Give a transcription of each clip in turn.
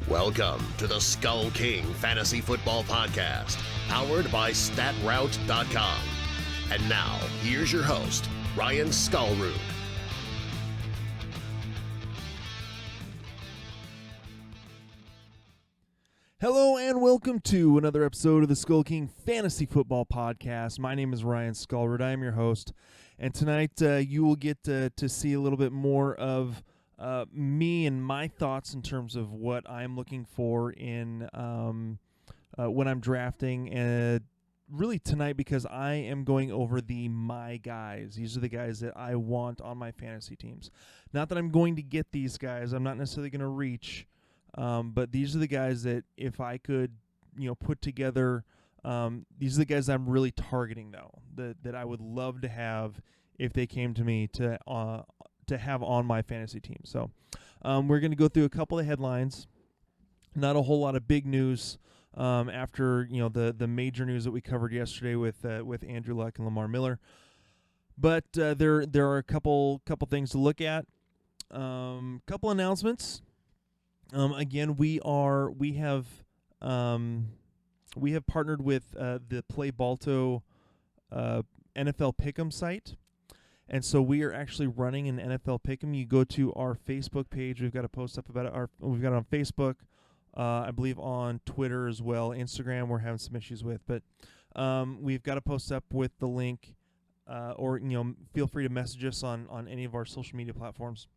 Welcome to the SkullKing Fantasy Football Podcast, powered by StatRoute.com. And now, here's your host, Ryan Skullroot. Hello and welcome to another episode of the SkullKing Fantasy Football Podcast. My name is Ryan Skullroot. I am your host, and tonight you will get to see a little bit more of me and my thoughts in terms of what I'm looking for in when I'm drafting. And really tonight, because I am going over my guys. These are the guys that I want on my fantasy teams. Not that I'm going to get these guys. I'm not necessarily going to reach. But these are the guys that if I could, put together, these are the guys I'm really targeting, though, that I would love to have if they came to me to have on my fantasy team. So we're going to go through a couple of headlines. Not a whole lot of big news after the major news that we covered yesterday with Andrew Luck and Lamar Miller. But there are a couple things to look at. Couple announcements. Again, we have partnered with the Play Balto NFL Pick'em site, and so we are actually running an NFL Pick'em. You go to our Facebook page. We've got a post up about it. We've got it on Facebook, I believe on Twitter as well. Instagram we're having some issues with, but we've got a post up with the link, or feel free to message us on any of our social media platforms.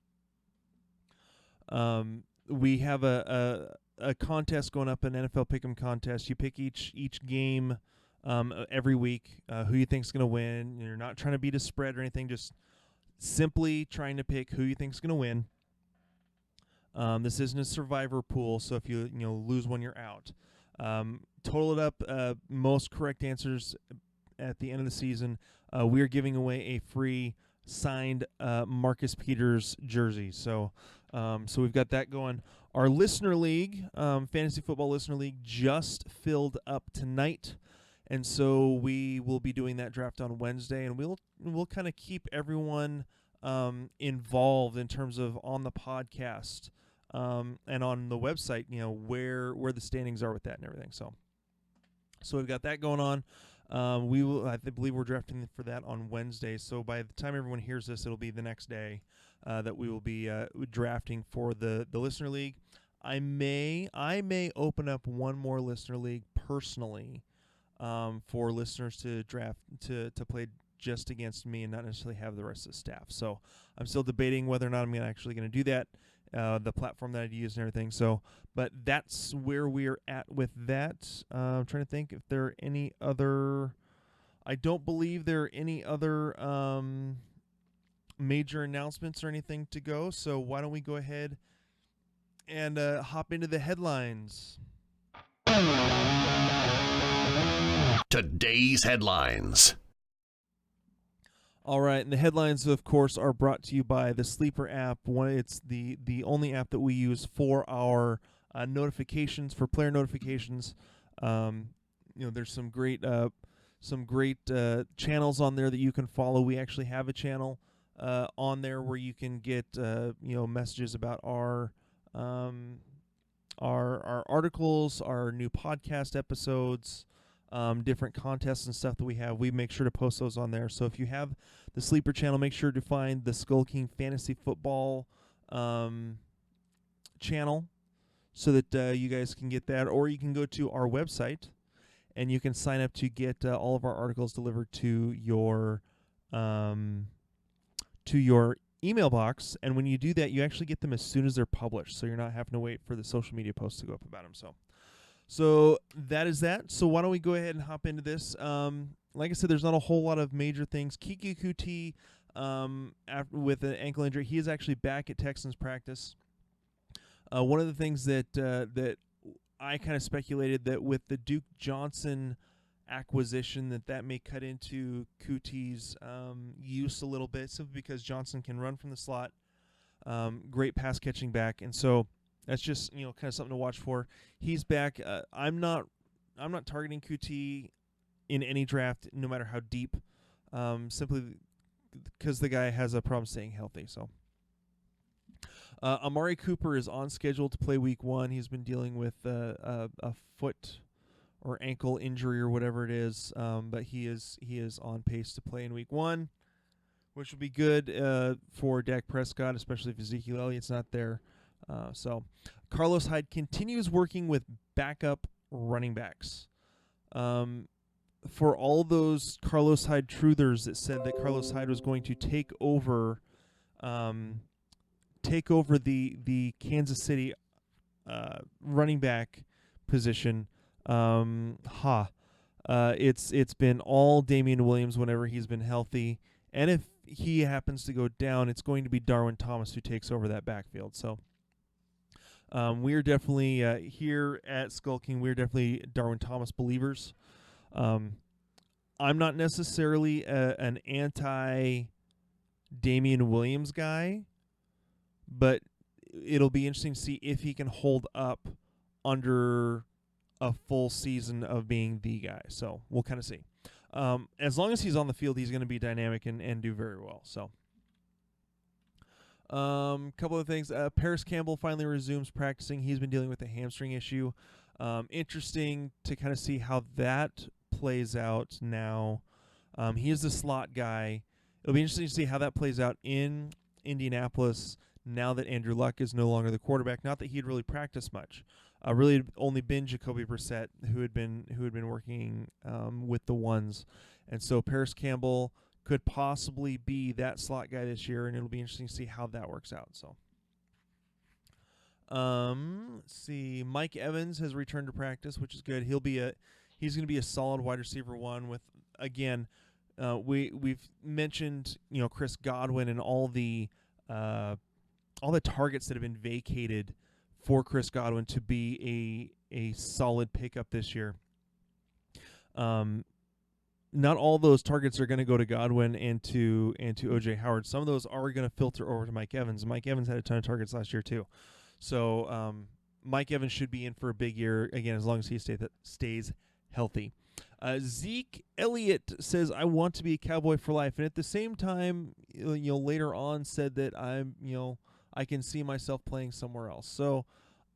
We have a contest going up, an NFL Pick'em contest. You pick each game every week, who you think's going to win. You're not trying to beat a spread or anything, just simply trying to pick who you think's going to win. This isn't a survivor pool, so if you lose one, you're out. Total it up, most correct answers at the end of the season. We are giving away a free signed Marcus Peters jersey. So we've got that going. Our listener league, Fantasy Football Listener League, just filled up tonight, and so we will be doing that draft on Wednesday, and we'll kind of keep everyone involved in terms of on the podcast and on the website, where the standings are with that and everything. So we've got that going on. I believe we're drafting for that on Wednesday. So by the time everyone hears this, it'll be the next day that we will be drafting for the listener league. I may open up one more listener league personally for listeners to draft to play just against me and not necessarily have the rest of the staff. So I'm still debating whether or not I'm actually going to do that. The platform that I'd use and everything. So, but that's where we're at with that. I'm trying to think if there are any other. I don't believe there are any other major announcements or anything to go. So why don't we go ahead and hop into the headlines? Today's headlines. All right, and the headlines, of course, are brought to you by the Sleeper app. It's the only app that we use for our notifications, for player notifications. There's some great channels on there that you can follow. We actually have a channel on there where you can get messages about our articles, our new podcast episodes. Different contests and stuff that we have. We make sure to post those on there. So if you have the Sleeper channel, make sure to find the SkullKing Fantasy Football channel so that you guys can get that. Or you can go to our website and you can sign up to get all of our articles delivered to your email box. And when you do that, you actually get them as soon as they're published. So you're not having to wait for the social media posts to go up about them. So that is that. So why don't we go ahead and hop into this? Like I said, there's not a whole lot of major things. Kiki Kuti, with an ankle injury, he is actually back at Texans practice. One of the things that I kind of speculated that with the Duke Johnson acquisition that may cut into Kuti's use a little bit, simply because Johnson can run from the slot, great pass catching back, and so that's just kind of something to watch for. He's back. I'm not targeting QT in any draft, no matter how deep, simply because the guy has a problem staying healthy. So Amari Cooper is on schedule to play Week 1. He's been dealing with a foot or ankle injury or whatever it is, but he is on pace to play in Week 1, which will be good for Dak Prescott, especially if Ezekiel Elliott's not there. So Carlos Hyde continues working with backup running backs. For all those Carlos Hyde truthers that said that Carlos Hyde was going to take over the Kansas City running back position, it's been all Damian Williams whenever he's been healthy, and if he happens to go down, it's going to be Darwin Thomas who takes over that backfield. So we're definitely here at SkullKing, we're definitely Darwin Thomas believers. I'm not necessarily an anti-Damian Williams guy, but it'll be interesting to see if he can hold up under a full season of being the guy. So we'll kind of see. As long as he's on the field, he's going to be dynamic and do very well. So couple of things. Paris Campbell finally resumes practicing. He's been dealing with a hamstring issue. Interesting to kind of see how that plays out now. He is the slot guy. It'll be interesting to see how that plays out in Indianapolis now that Andrew Luck is no longer the quarterback. Not that he'd really practiced much. Really only been Jacoby Brissett who had been working with the ones, and so Paris Campbell could possibly be that slot guy this year, and it'll be interesting to see how that works out. So, let's see. Mike Evans has returned to practice, which is good. He's going to be a solid wide receiver one. With again, we've mentioned Chris Godwin and all the targets that have been vacated for Chris Godwin to be a solid pickup this year. Not all those targets are going to go to Godwin and to O.J. Howard. Some of those are going to filter over to Mike Evans. Mike Evans had a ton of targets last year too. So Mike Evans should be in for a big year, again, as long as he stays healthy. Zeke Elliott says, I want to be a Cowboy for life. And at the same time, later on said that I can see myself playing somewhere else. So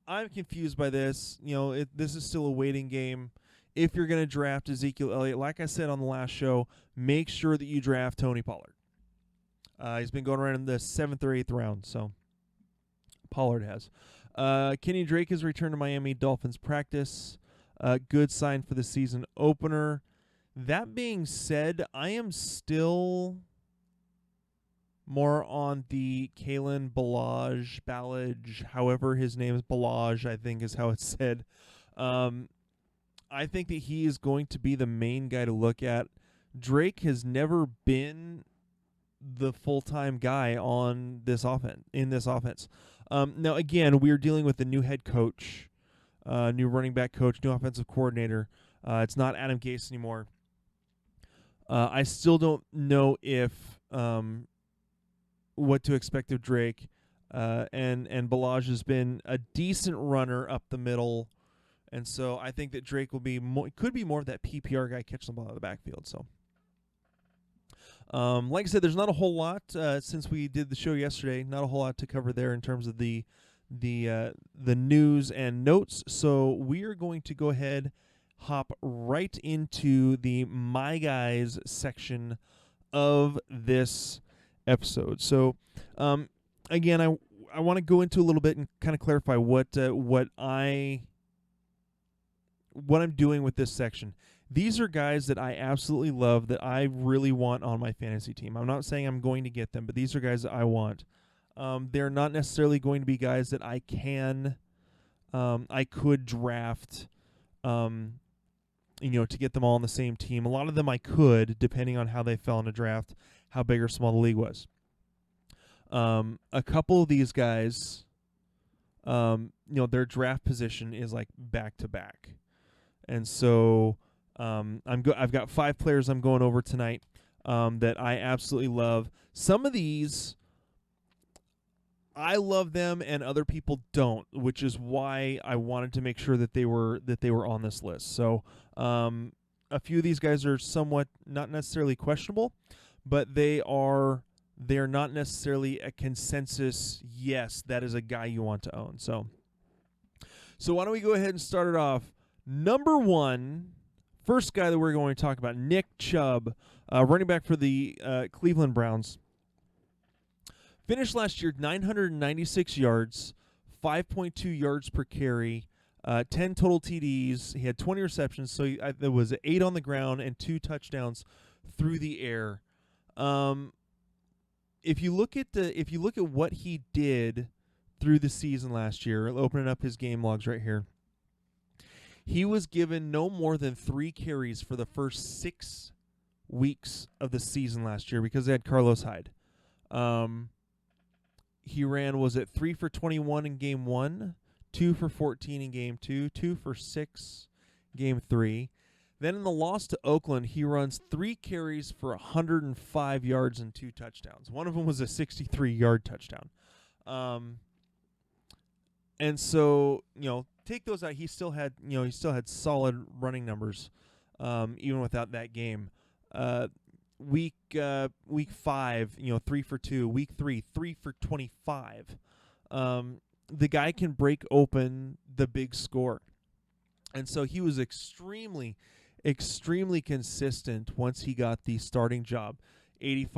I'm confused by this. This is still a waiting game. If you're going to draft Ezekiel Elliott, like I said on the last show, make sure that you draft Tony Pollard. He's been going around in the 7th or 8th round, so Pollard has. Kenny Drake has returned to Miami Dolphins practice. Good sign for the season opener. That being said, I am still more on the Kalen Ballage, however his name is, Ballage, I think is how it's said. I think that he is going to be the main guy to look at. Drake has never been the full-time guy on this offense. Now, again, we're dealing with a new head coach, new running back coach, new offensive coordinator. It's not Adam Gase anymore. I still don't know if what to expect of Drake. And Ballage has been a decent runner up the middle. And so I think that Drake could be more of that PPR guy, catch the ball out of the backfield. So, like I said, there's not a whole lot since we did the show yesterday. Not a whole lot to cover there in terms of the news and notes. So we are going to go ahead, hop right into the My Guys section of this episode. So, again, I want to go into a little bit and kind of clarify what I'm doing with this section. These are guys that I absolutely love, that I really want on my fantasy team. I'm not saying I'm going to get them, but these are guys that I want. They're not necessarily going to be guys that I could draft, to get them all on the same team. A lot of them I could, depending on how they fell in a draft, how big or small the league was. A couple of these guys, their draft position is like back to back. And so I've got 5 players I'm going over tonight that I absolutely love. Some of these, I love them and other people don't, which is why I wanted to make sure that they were on this list. So a few of these guys are somewhat not necessarily questionable, but they are they're not necessarily a consensus, yes, that is a guy you want to own. So why don't we go ahead and start it off. Number one, first guy that we're going to talk about, Nick Chubb, running back for the Cleveland Browns. Finished last year 996 yards, 5.2 yards per carry, 10 total TDs. He had 20 receptions, so there was 8 on the ground and 2 touchdowns through the air. If you look at what he did through the season last year, opening up his game logs right here, he was given no more than 3 carries for the first 6 weeks of the season last year because they had Carlos Hyde. He ran, 3 for 21 in game 1, 2 for 14 in game 2, 2 for 6 game 3. Then in the loss to Oakland, he runs 3 carries for 105 yards and 2 touchdowns. One of them was a 63-yard touchdown. And so, take those out. He still had solid running numbers, even without that game. Week 5, 3 for 2. Week 3, 3 for 25. The guy can break open the big score. And so he was extremely consistent once he got the starting job. 80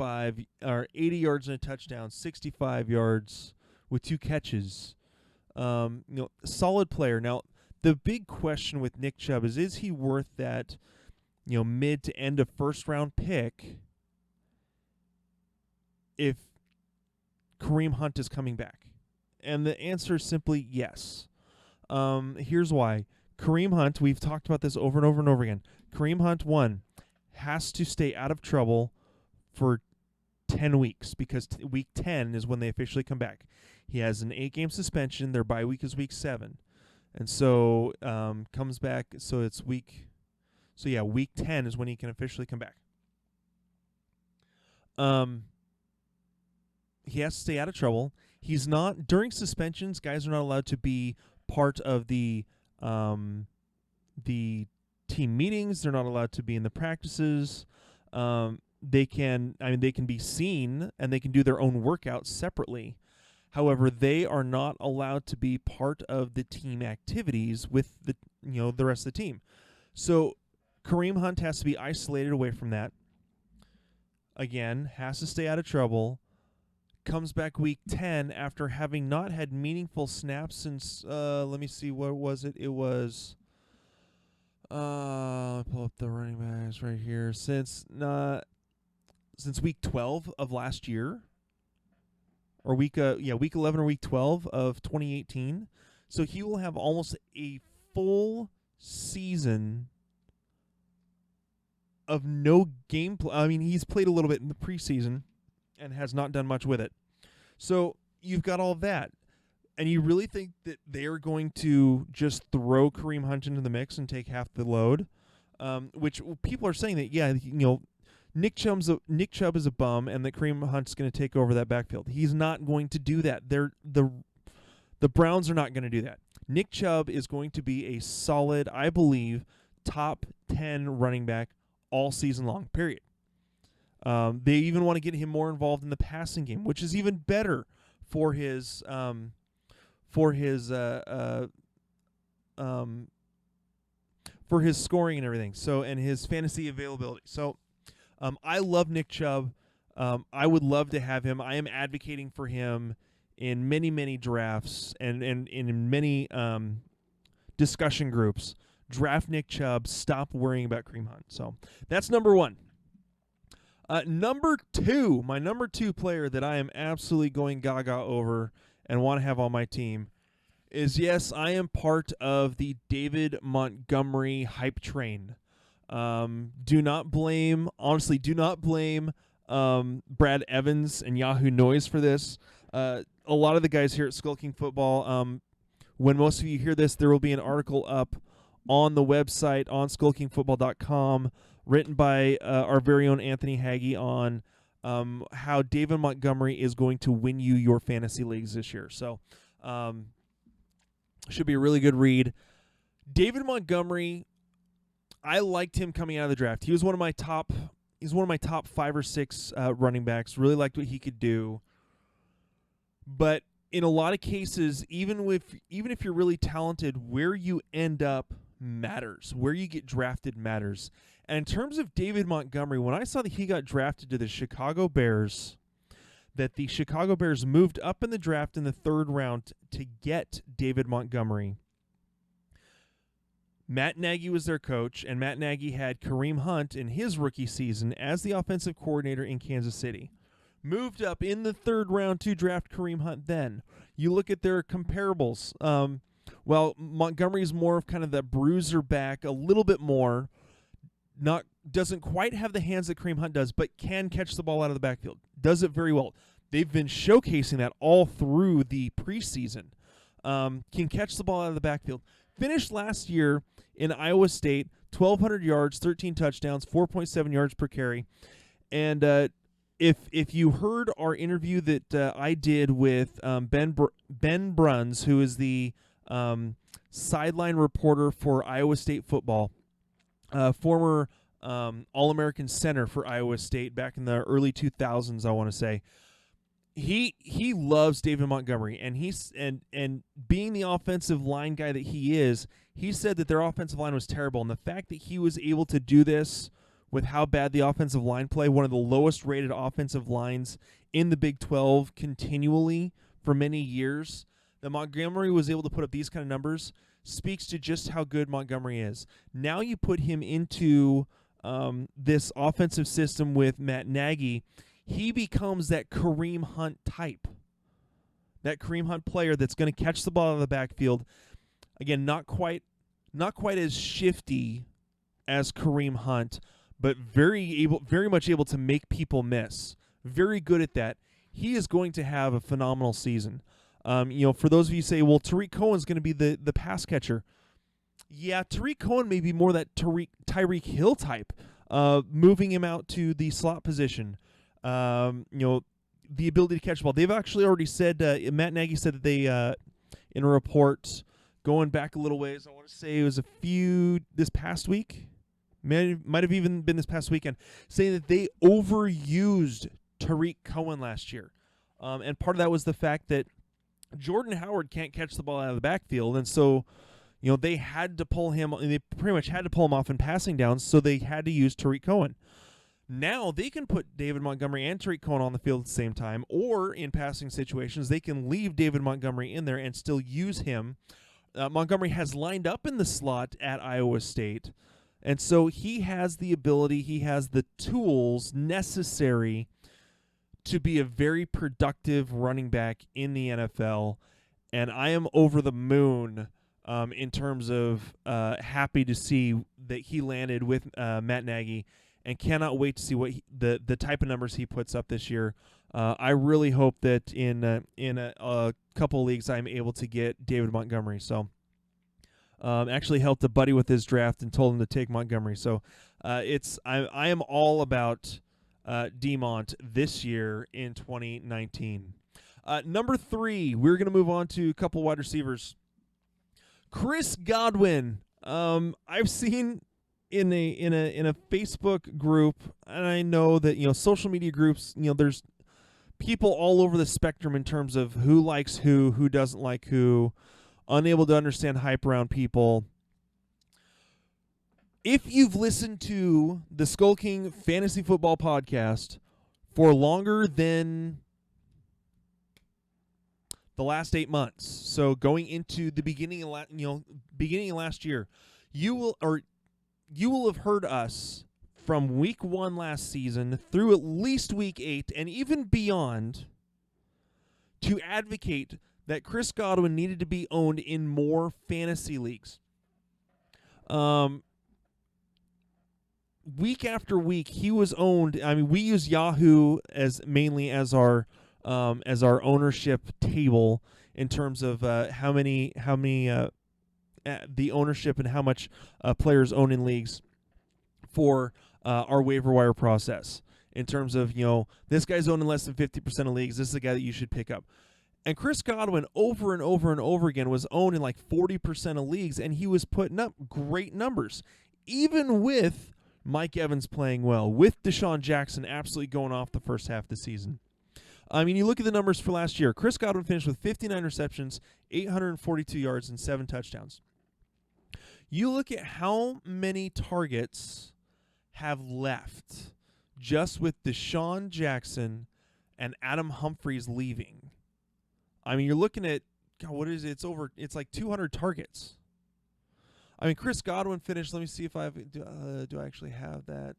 yards and a touchdown, 65 yards with 2 catches. Solid player. Now, the big question with Nick Chubb is he worth that, mid to end of first round pick if Kareem Hunt is coming back? And the answer is simply yes. Here's why. Kareem Hunt, we've talked about this over and over and over again. Kareem Hunt, 1, has to stay out of trouble for 10 weeks because week 10 is when they officially come back. He has an 8-game suspension. Their bye week is week 7. And so comes back. So it's week 10 is when he can officially come back. He has to stay out of trouble. He's not, during suspensions, guys are not allowed to be part of the team meetings. They're not allowed to be in the practices. They can be seen and they can do their own workouts separately. However, they are not allowed to be part of the team activities with the rest of the team. So Kareem Hunt has to be isolated away from that. Again, has to stay out of trouble. Comes back week 10 after having not had meaningful snaps since, let me see, what was it? It was, pull up the running backs right here. Since week 12 of last year, or week 11 or week 12 of 2018. So he will have almost a full season of no game play. I mean, he's played a little bit in the preseason and has not done much with it. So you've got all of that. And you really think that they're going to just throw Kareem Hunt into the mix and take half the load? Which people are saying that, Nick Chubb is a bum and that Kareem Hunt's going to take over that backfield. He's not going to do that. The Browns are not going to do that. Nick Chubb is going to be a solid, I believe, top 10 running back all season long, period. They even want to get him more involved in the passing game, which is even better for his scoring and everything. So, and his fantasy availability. So, I love Nick Chubb. I would love to have him. I am advocating for him in many, many drafts and in many discussion groups. Draft Nick Chubb. Stop worrying about Kareem Hunt. So that's number one. Number two, my number 2 player that I am absolutely going gaga over and want to have on my team is, yes, I am part of the David Montgomery hype train. Do not blame Brad Evans and Yahoo Noise for this. A lot of the guys here at SkullKing Football, when most of you hear this, there will be an article up on the website on SkullKingFootball.com written by our very own Anthony Hagee on how David Montgomery is going to win you your fantasy leagues this year. So should be a really good read. David Montgomery, I liked him coming out of the draft. He was one of my top one of my top 5 or 6 running backs. Really liked what he could do. But in a lot of cases, even if you're really talented, where you end up matters. Where you get drafted matters. And in terms of David Montgomery, when I saw that he got drafted to the Chicago Bears, that the Chicago Bears moved up in the draft in the 3rd round to get David Montgomery. Matt Nagy was their coach, and Matt Nagy had Kareem Hunt in his rookie season as the offensive coordinator in Kansas City. Moved up in the 3rd round to draft Kareem Hunt then. You look at their comparables. Montgomery's more of kind of the bruiser back, a little bit more. Doesn't quite have the hands that Kareem Hunt does, but can catch the ball out of the backfield. Does it very well. They've been showcasing that all through the preseason. Can catch the ball out of the backfield. Finished last year in Iowa State, 1,200 yards, 13 touchdowns, 4.7 yards per carry. And if you heard our interview that I did with Ben Bruns, who is the sideline reporter for Iowa State football, former All-American center for Iowa State back in the early 2000s, I want to say. He loves David Montgomery, and being the offensive line guy that he is, he said that their offensive line was terrible, and the fact that he was able to do this with how bad the offensive line play, one of the lowest rated offensive lines in the Big 12 continually for many years, that Montgomery was able to put up these kind of numbers speaks to just how good Montgomery is. Now you put him into this offensive system with Matt Nagy, he becomes that Kareem Hunt type, that Kareem Hunt player that's going to catch the ball out of the backfield. Again, not quite as shifty as Kareem Hunt, but very much able to make people miss. Very good at that. He is going to have a phenomenal season. For those of you who say, well, Tariq Cohen's going to be the pass catcher. Yeah, Tariq Cohen may be more that Tyreek Hill type, moving him out to the slot position. The ability to catch the ball. They've actually already said, Matt Nagy said that they, in a report going back a little ways, I want to say it was this past week, might have even been this past weekend, saying that they overused Tariq Cohen last year. And part of that was the fact that Jordan Howard can't catch the ball out of the backfield, and so they had to pull him. They pretty much had to pull him off in passing downs, so they had to use Tariq Cohen. Now they can put David Montgomery and Tariq Cohen on the field at the same time, or in passing situations, they can leave David Montgomery in there and still use him. Montgomery has lined up in the slot at Iowa State, and so he has the ability, he has the tools necessary to be a very productive running back in the NFL, and I am over the moon in terms of happy to see that he landed with Matt Nagy, and cannot wait to see what the type of numbers he puts up this year. I really hope that in a couple of leagues I'm able to get David Montgomery. So actually helped a buddy with his draft and told him to take Montgomery. So I am all about DeMont this year in 2019. Number 3, we're going to move on to a couple wide receivers. Chris Godwin. I've seen in a Facebook group, and I know that social media groups, there's people all over the spectrum in terms of who likes who doesn't like who, unable to understand hype around people. If you've listened to the SkullKing Fantasy Football Podcast for longer than the last 8 months, so going into the beginning of last year, you will have heard us from week 1 last season through at least week 8 and even beyond to advocate that Chris Godwin needed to be owned in more fantasy leagues. Week after week, he was owned. I mean, we use Yahoo mainly as our ownership table in terms of how many the ownership and how much players own in leagues for our waiver wire process. In terms of this guy's owned in less than 50% of leagues, this is the guy that you should pick up. And Chris Godwin over and over and over again was owned in like 40% of leagues, and he was putting up great numbers, even with Mike Evans playing well, with Deshaun Jackson absolutely going off the first half of the season. I mean, you look at the numbers for last year. Chris Godwin finished with 59 receptions, 842 yards, and 7 touchdowns. You look at how many targets have left just with Deshaun Jackson and Adam Humphries leaving. I mean, you're looking at, God, what is it? It's like 200 targets. I mean, Chris Godwin finished. Let me see if I have, do I actually have that.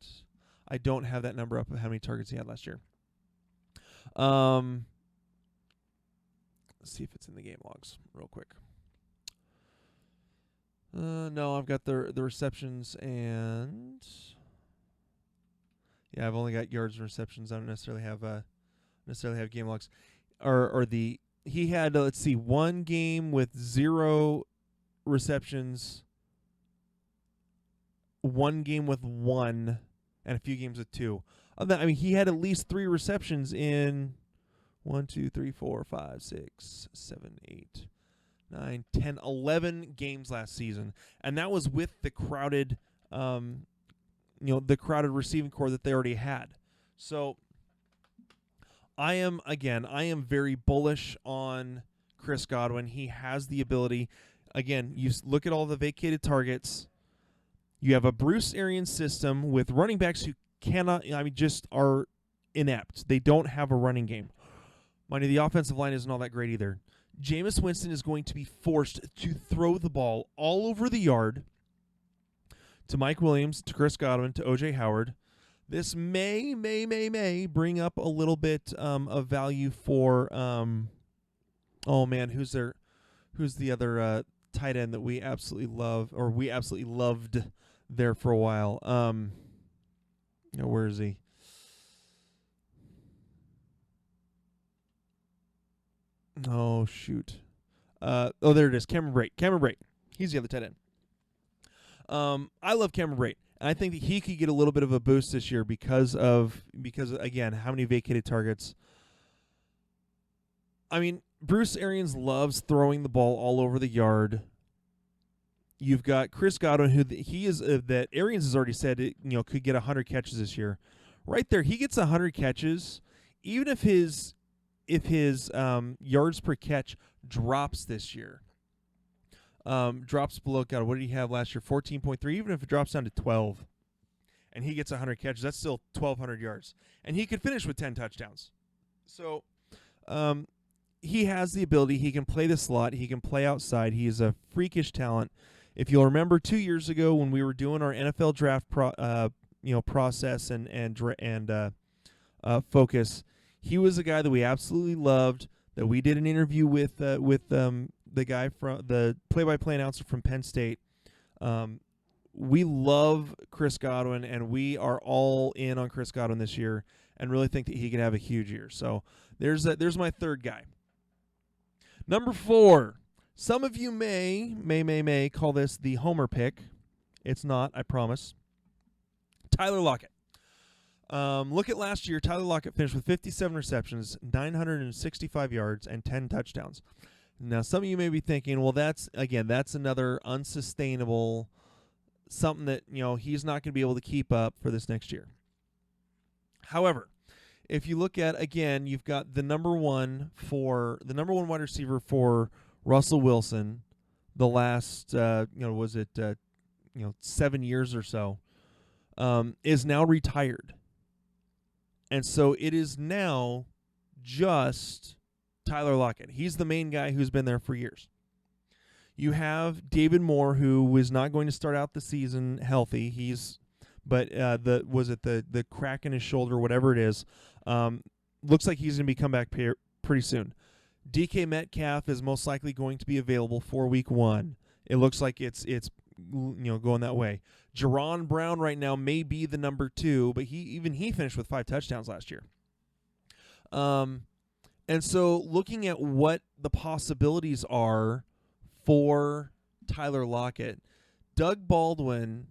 I don't have that number up of how many targets he had last year. Let's see if it's in the game logs real quick. No, I've got the receptions and yeah, I've only got yards and receptions. I don't necessarily have game logs, he had let's see, one game with 0 receptions, one game with 1, and a few games with 2. I mean, he had at least 3 receptions in 1, 2, 3, 4, 5, 6, 7, 8, 9, 10, 11 games last season, and that was with the crowded, the crowded receiving core that they already had. So, I am very bullish on Chris Godwin. He has the ability. Again, you look at all the vacated targets. You have a Bruce Arians system with running backs who just are inept. They don't have a running game. Mind you, the offensive line isn't all that great either. Jameis Winston is going to be forced to throw the ball all over the yard to Mike Williams, to Chris Godwin, to O.J. Howard. This may bring up a little bit of value for who's the other tight end that we absolutely love, or we absolutely loved there for a while. Where is he? Oh shoot. There it is. Cameron Brate. He's the other tight end. I love Cameron Brate. And I think that he could get a little bit of a boost this year because again, how many vacated targets. I mean, Bruce Arians loves throwing the ball all over the yard. You've got Chris Godwin, who that Arians has already said could get 100 catches this year. Right there, he gets 100 catches, even if his yards per catch drops this year. Drops below, God, what did he have last year? 14.3. Even if it drops down to 12 and he gets 100 catches, that's still 1,200 yards. And he could finish with 10 touchdowns. So he has the ability. He can play the slot. He can play outside. He is a freakish talent. If you'll remember 2 years ago when we were doing our NFL draft process and focus, he was a guy that we absolutely loved, that we did an interview with the guy from the play-by-play announcer from Penn State. We love Chris Godwin, and we are all in on Chris Godwin this year, and really think that he can have a huge year. So there's my third guy. Number 4. Some of you may call this the homer pick. It's not, I promise. Tyler Lockett. Look at last year. Tyler Lockett finished with 57 receptions, 965 yards, and 10 touchdowns. Now, some of you may be thinking, well, that's another unsustainable, something that, he's not going to be able to keep up for this next year. However, if you look at, again, you've got the number one wide receiver for Russell Wilson the last, 7 years or so, is now retired. And so it is now just Tyler Lockett. He's the main guy who's been there for years. You have David Moore, who is not going to start out the season healthy. The crack in his shoulder, whatever it is, looks like he's going to come back pretty soon. DK Metcalf is most likely going to be available for Week 1. It looks like it's going that way. Jerron Brown right now may be the number 2, but he finished with 5 touchdowns last year. And so looking at what the possibilities are for Tyler Lockett, Doug Baldwin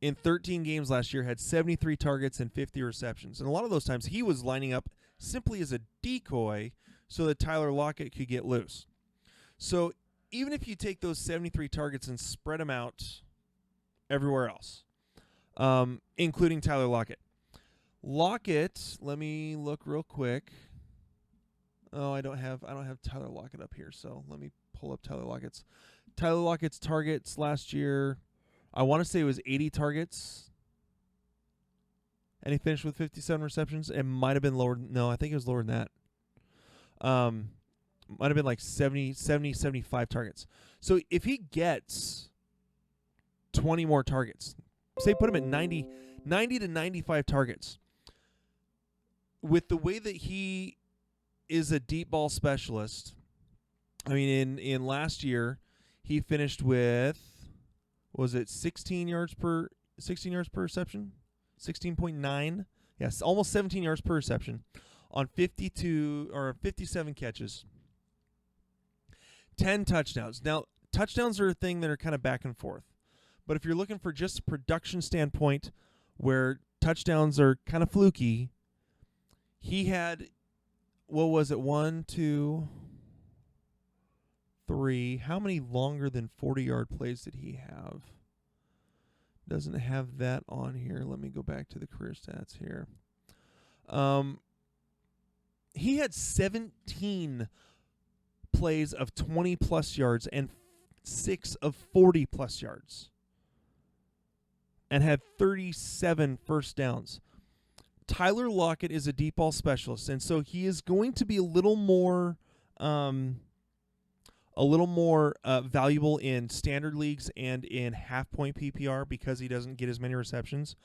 in 13 games last year had 73 targets and 50 receptions. And a lot of those times he was lining up simply as a decoy so that Tyler Lockett could get loose. So even if you take those 73 targets and spread them out everywhere else, including Tyler Lockett. Lockett, let me look real quick. Oh, I don't have Tyler Lockett up here, so let me pull up Tyler Lockett's targets last year. I want to say it was 80 targets, and he finished with 57 receptions. It might have been lower. No, I think it was lower than that. Might have been like 70, 75 targets. So if he gets 20 more targets, say put him at 90 to 95 targets, with the way that he is a deep ball specialist, I mean, in last year, he finished with, was it 16 yards per reception? 16.9? Yes, almost 17 yards per reception on 57 catches. 10 touchdowns. Now, touchdowns are a thing that are kind of back and forth. But if you're looking for just a production standpoint where touchdowns are kind of fluky, he had, what was it, 1, 2, 3. How many longer than 40-yard plays did he have? Doesn't have that on here. Let me go back to the career stats here. He had 17 plays of 20-plus yards and 6 of 40-plus yards, and had 37 first downs. Tyler Lockett is a deep ball specialist, and so he is going to be a little more valuable in standard leagues and in half-point PPR because he doesn't get as many receptions.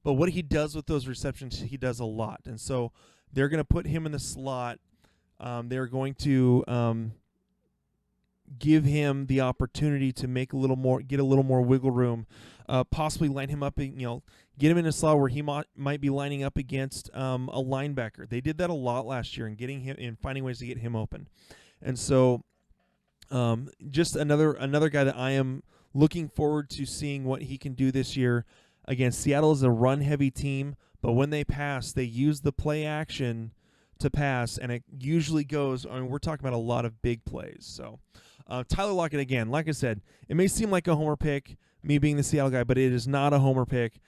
But what he does with those receptions, he does a lot. And so they're going to put him in the slot. They're going to give him the opportunity to make get a little more wiggle room, possibly line him up, get him in a slot where he might be lining up against a linebacker. They did that a lot last year in getting him and finding ways to get him open. And so just another guy that I am looking forward to seeing what he can do this year. Again, Seattle is a run-heavy team, but when they pass, they use the play action to pass, and it usually goes, we're talking about a lot of big plays. So Tyler Lockett, again, like I said, it may seem like a homer pick, me being the Seattle guy, but it is not a homer pick.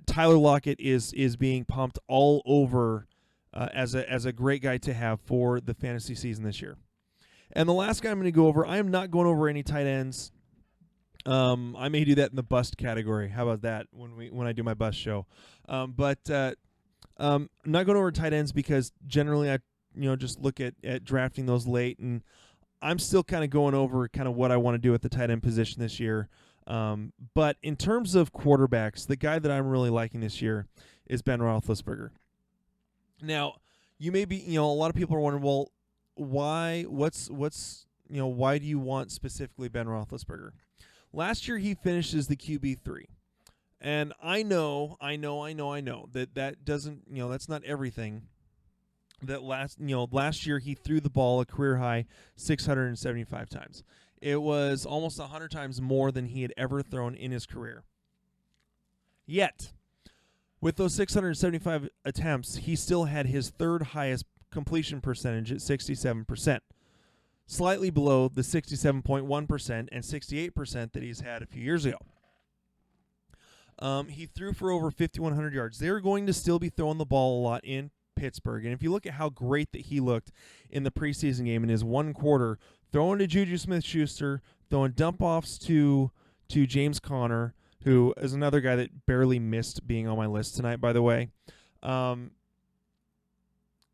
Tyler Lockett is being pumped all over as a great guy to have for the fantasy season this year. And the last guy I'm going to go over, I am not going over any tight ends. I may do that in the bust category. How about that when I do my bust show? But I'm not going over tight ends because generally I just look at drafting those late, and I'm still kind of going over kind of what I want to do at the tight end position this year. But in terms of quarterbacks, the guy that I'm really liking this year is Ben Roethlisberger. Now, you may be, a lot of people are wondering, well, why? Why do you want specifically Ben Roethlisberger? Last year he finished as the QB3, and I know that doesn't, that's not everything. That last year he threw the ball a career high 675 times. It was almost 100 times more than he had ever thrown in his career. Yet, with those 675 attempts, he still had his third highest completion percentage at 67%, slightly below the 67.1% and 68% that he's had a few years ago. He threw for over 5,100 yards. They're going to still be throwing the ball a lot in Pittsburgh, and if you look at how great that he looked in the preseason game in his one quarter, throwing to Juju Smith-Schuster, throwing dump-offs to James Conner, who is another guy that barely missed being on my list tonight, by the way.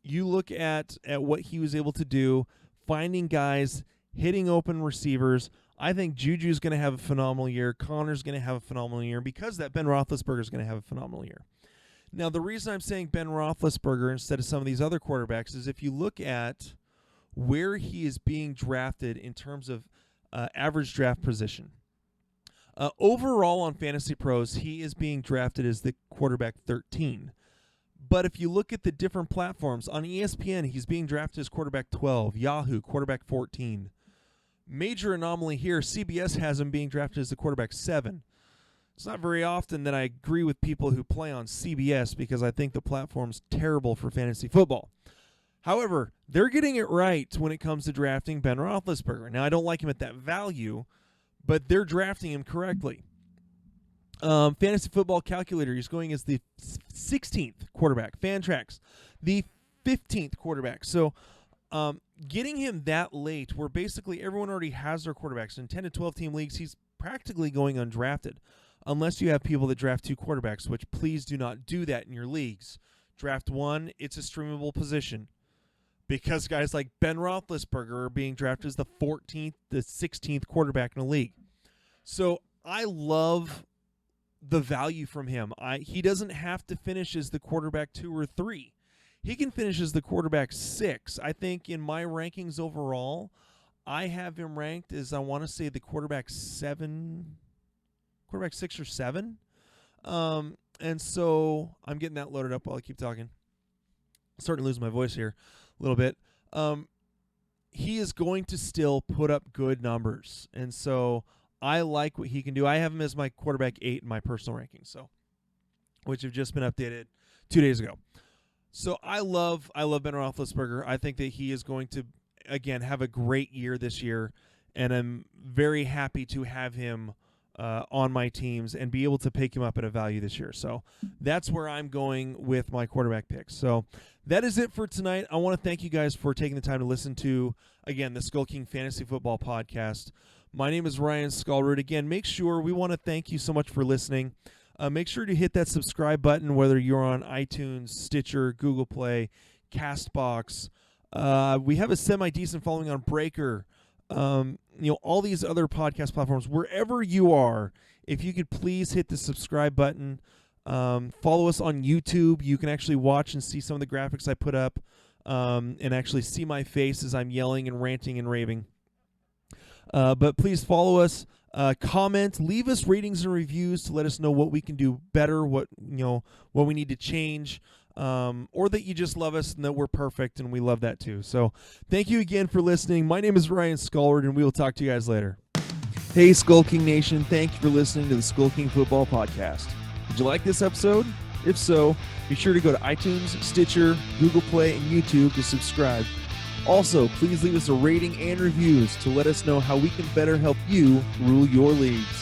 You look at what he was able to do, finding guys, hitting open receivers. I think Juju's going to have a phenomenal year. Connor's going to have a phenomenal year because that Ben Roethlisberger is going to have a phenomenal year. Now, the reason I'm saying Ben Roethlisberger instead of some of these other quarterbacks is if you look at where he is being drafted in terms of average draft position. Overall on Fantasy Pros, he is being drafted as the quarterback 13. But if you look at the different platforms, on ESPN, he's being drafted as quarterback 12, Yahoo, quarterback 14. Major anomaly here, CBS has him being drafted as the quarterback 7. It's not very often that I agree with people who play on CBS because I think the platform's terrible for fantasy football. However, they're getting it right when it comes to drafting Ben Roethlisberger. Now, I don't like him at that value, but they're drafting him correctly. Fantasy Football Calculator, he's going as the 16th quarterback. Fantrax, the 15th quarterback. So getting him that late, where basically everyone already has their quarterbacks. In 10 to 12 team leagues, he's practically going undrafted, unless you have people that draft 2 quarterbacks, which please do not do that in your leagues. Draft 1, it's a streamable position, because guys like Ben Roethlisberger are being drafted as the 14th, the 16th quarterback in the league. So I love the value from him. He doesn't have to finish as the quarterback 2 or 3. He can finish as the quarterback 6. I think in my rankings overall, I have him ranked as, I want to say, the quarterback 6 or 7. And so I'm getting that loaded up while I keep talking. I'm starting to lose my voice here a little bit. He is going to still put up good numbers. And so I like what he can do. I have him as my quarterback 8 in my personal rankings, so, which have just been updated 2 days ago. So I love Ben Roethlisberger. I think that he is going to, again, have a great year this year, and I'm very happy to have him on my teams and be able to pick him up at a value this year. So that's where I'm going with my quarterback picks. So that is it for tonight. I want to thank you guys for taking the time to listen to, again, the SkullKing Fantasy Football Podcast. My name is Ryan Skullroot. Again, we want to thank you so much for listening. Make sure to hit that subscribe button, whether you're on iTunes, Stitcher, Google Play, CastBox. We have a semi-decent following on Breaker. All these other podcast platforms. Wherever you are, if you could please hit the subscribe button. Follow us on YouTube. You can actually watch and see some of the graphics I put up, and actually see my face as I'm yelling and ranting and raving. But please follow us, comment, leave us ratings and reviews to let us know what we can do better, what we need to change, or that you just love us and that we're perfect, and we love that too. So thank you again for listening. My name is Ryan Skullroot, and we will talk to you guys later. Hey, SkullKing Nation. Thank you for listening to the SkullKing Football Podcast. Did you like this episode? If so, be sure to go to iTunes, Stitcher, Google Play, and YouTube to subscribe. Also, please leave us a rating and reviews to let us know how we can better help you rule your leagues.